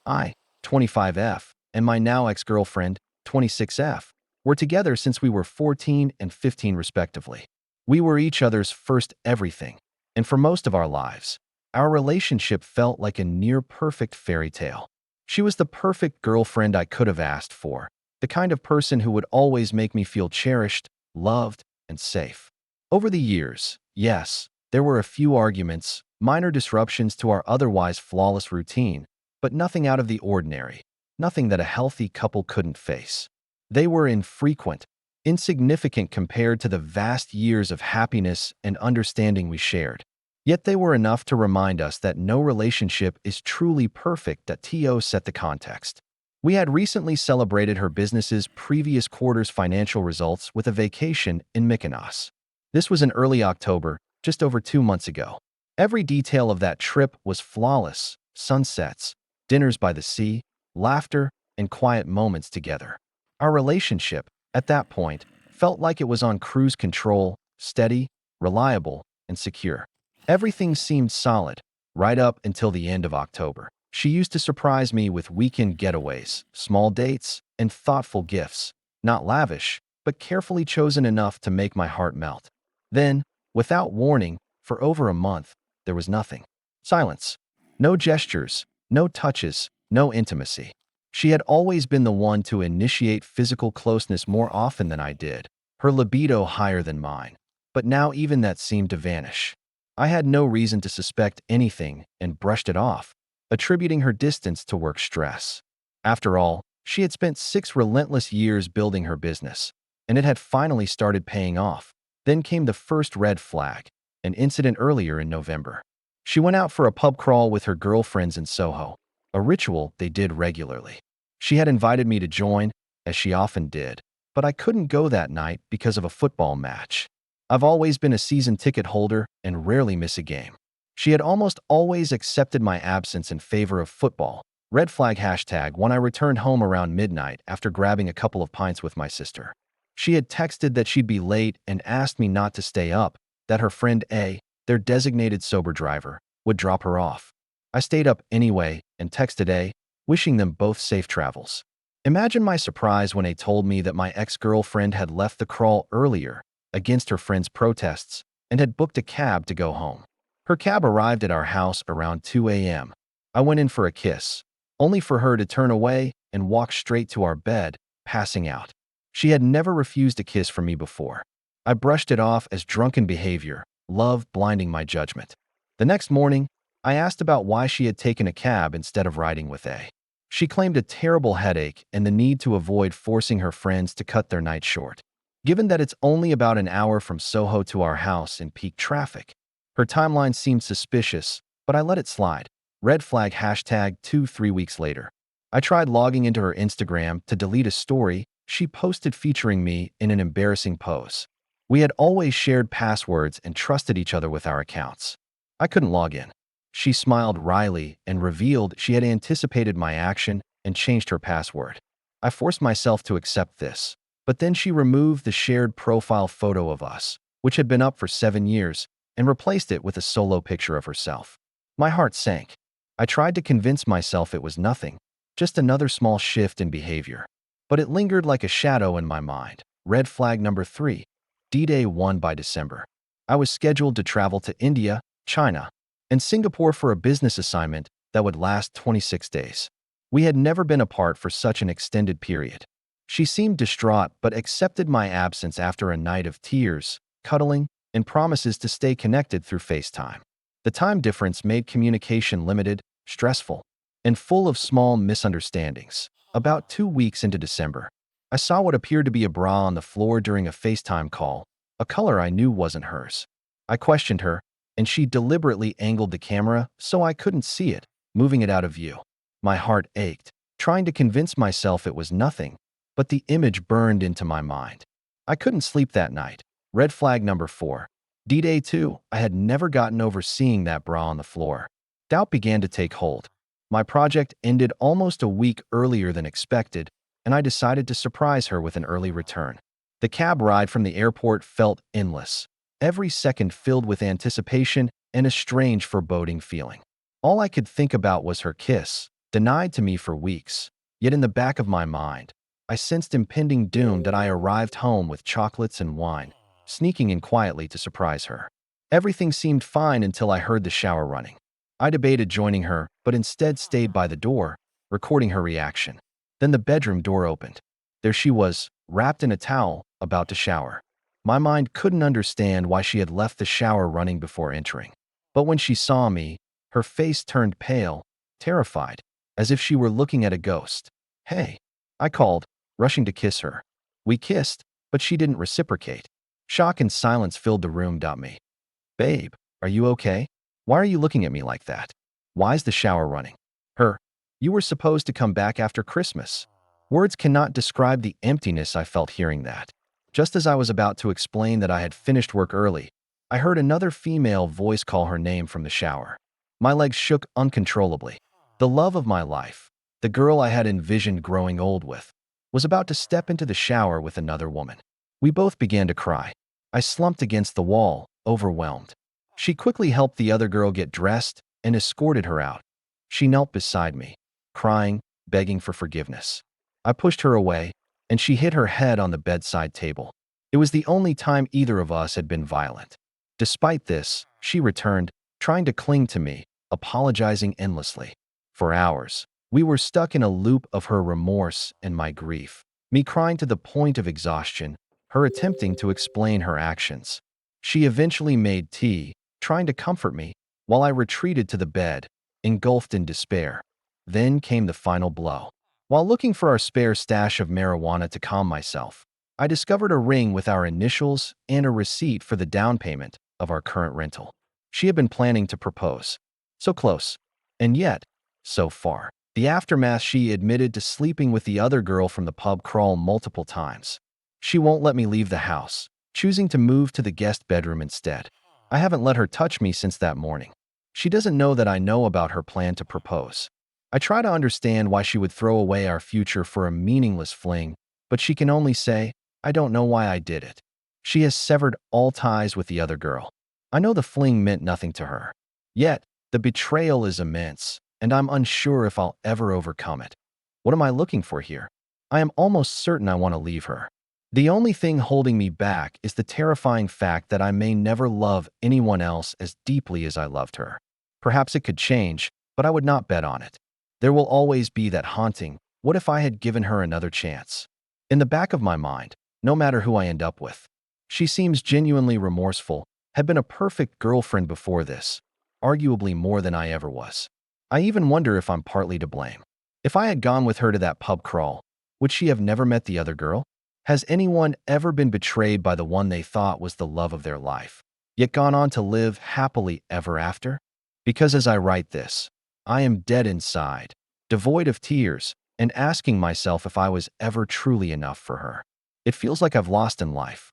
I, 25F, and my now ex-girlfriend, 26F, were together since we were 14 and 15 respectively. We were each other's first everything, and for most of our lives, our relationship felt like a near-perfect fairy tale. She was the perfect girlfriend I could have asked for, the kind of person who would always make me feel cherished, loved, and safe. Over the years, yes, there were a few arguments, minor disruptions to our otherwise flawless routine, but nothing out of the ordinary, nothing that a healthy couple couldn't face. They were infrequent, insignificant compared to the vast years of happiness and understanding we shared. Yet they were enough to remind us that no relationship is truly perfect. That To set the context. We had recently celebrated her business's previous quarter's financial results with a vacation in Mykonos. This was in early October, just over 2 months ago. Every detail of that trip was flawless: sunsets, dinners by the sea, laughter, and quiet moments together. Our relationship, at that point, felt like it was on cruise control, steady, reliable, and secure. Everything seemed solid, right up until the end of October. She used to surprise me with weekend getaways, small dates, and thoughtful gifts, not lavish, but carefully chosen enough to make my heart melt. Then, without warning, for over a month, there was nothing. Silence. No gestures, no touches, no intimacy. She had always been the one to initiate physical closeness more often than I did, her libido higher than mine. But now even that seemed to vanish. I had no reason to suspect anything and brushed it off, attributing her distance to work stress. After all, she had spent 6 relentless years building her business, and it had finally started paying off. Then came the first red flag, an incident earlier in November. She went out for a pub crawl with her girlfriends in Soho, a ritual they did regularly. She had invited me to join, as she often did, but I couldn't go that night because of a football match. I've always been a season ticket holder and rarely miss a game. She had almost always accepted my absence in favor of football. Red flag hashtag when I returned home around midnight after grabbing a couple of pints with my sister. She had texted that she'd be late and asked me not to stay up, that her friend A, their designated sober driver, would drop her off. I stayed up anyway and texted A, wishing them both safe travels. Imagine my surprise when A told me that my ex-girlfriend had left the crawl earlier, against her friend's protests, and had booked a cab to go home. Her cab arrived at our house around 2 a.m. I went in for a kiss, only for her to turn away and walk straight to our bed, passing out. She had never refused a kiss from me before. I brushed it off as drunken behavior, love blinding my judgment. The next morning, I asked about why she had taken a cab instead of riding with A. She claimed a terrible headache and the need to avoid forcing her friends to cut their night short. Given that it's only about an hour from Soho to our house in peak traffic, her timeline seemed suspicious, but I let it slide. Red flag hashtag 2-3 weeks later. I tried logging into her Instagram to delete a story she posted featuring me in an embarrassing pose. We had always shared passwords and trusted each other with our accounts. I couldn't log in. She smiled wryly and revealed she had anticipated my action and changed her password. I forced myself to accept this, but then she removed the shared profile photo of us, which had been up for 7 years, and replaced it with a solo picture of herself. My heart sank. I tried to convince myself it was nothing, just another small shift in behavior. But it lingered like a shadow in my mind. Red flag number 3. D-Day 1 by December. I was scheduled to travel to India, China, and Singapore for a business assignment that would last 26 days. We had never been apart for such an extended period. She seemed distraught but accepted my absence after a night of tears, cuddling, and promises to stay connected through FaceTime. The time difference made communication limited, stressful, and full of small misunderstandings. About 2 weeks into December, I saw what appeared to be a bra on the floor during a FaceTime call, a color I knew wasn't hers. I questioned her, and she deliberately angled the camera so I couldn't see it, moving it out of view. My heart ached, trying to convince myself it was nothing, but the image burned into my mind. I couldn't sleep that night. Red flag number 4. D-Day 2. I had never gotten over seeing that bra on the floor. Doubt began to take hold. My project ended almost a week earlier than expected, and I decided to surprise her with an early return. The cab ride from the airport felt endless, every second filled with anticipation and a strange foreboding feeling. All I could think about was her kiss, denied to me for weeks. Yet in the back of my mind, I sensed impending doom that I arrived home with chocolates and wine, sneaking in quietly to surprise her. Everything seemed fine until I heard the shower running. I debated joining her, but instead stayed by the door, recording her reaction. Then the bedroom door opened. There she was, wrapped in a towel, about to shower. My mind couldn't understand why she had left the shower running before entering. But when she saw me, her face turned pale, terrified, as if she were looking at a ghost. "Hey," I called, rushing to kiss her. We kissed, but she didn't reciprocate. Shock and silence filled the room. Me. "Babe, are you okay? Why are you looking at me like that? Why's the shower running?" Her. "You were supposed to come back after Christmas." Words cannot describe the emptiness I felt hearing that. Just as I was about to explain that I had finished work early, I heard another female voice call her name from the shower. My legs shook uncontrollably. The love of my life, the girl I had envisioned growing old with, was about to step into the shower with another woman. We both began to cry. I slumped against the wall, overwhelmed. She quickly helped the other girl get dressed and escorted her out. She knelt beside me, crying, begging for forgiveness. I pushed her away, and she hit her head on the bedside table. It was the only time either of us had been violent. Despite this, she returned, trying to cling to me, apologizing endlessly. For hours, we were stuck in a loop of her remorse and my grief, me crying to the point of exhaustion, her attempting to explain her actions. She eventually made tea, trying to comfort me, while I retreated to the bed, engulfed in despair. Then came the final blow. While looking for our spare stash of marijuana to calm myself, I discovered a ring with our initials and a receipt for the down payment of our current rental. She had been planning to propose. So close. And yet, so far. The aftermath: she admitted to sleeping with the other girl from the pub crawl multiple times. She won't let me leave the house, choosing to move to the guest bedroom instead. I haven't let her touch me since that morning. She doesn't know that I know about her plan to propose. I try to understand why she would throw away our future for a meaningless fling, but she can only say, "I don't know why I did it." She has severed all ties with the other girl. I know the fling meant nothing to her. Yet, the betrayal is immense, and I'm unsure if I'll ever overcome it. What am I looking for here? I am almost certain I want to leave her. The only thing holding me back is the terrifying fact that I may never love anyone else as deeply as I loved her. Perhaps it could change, but I would not bet on it. There will always be that haunting, what if I had given her another chance? In the back of my mind, no matter who I end up with. She seems genuinely remorseful, had been a perfect girlfriend before this, arguably more than I ever was. I even wonder if I'm partly to blame. If I had gone with her to that pub crawl, would she have never met the other girl? Has anyone ever been betrayed by the one they thought was the love of their life, yet gone on to live happily ever after? Because as I write this, I am dead inside, devoid of tears, and asking myself if I was ever truly enough for her. It feels like I've lost in life,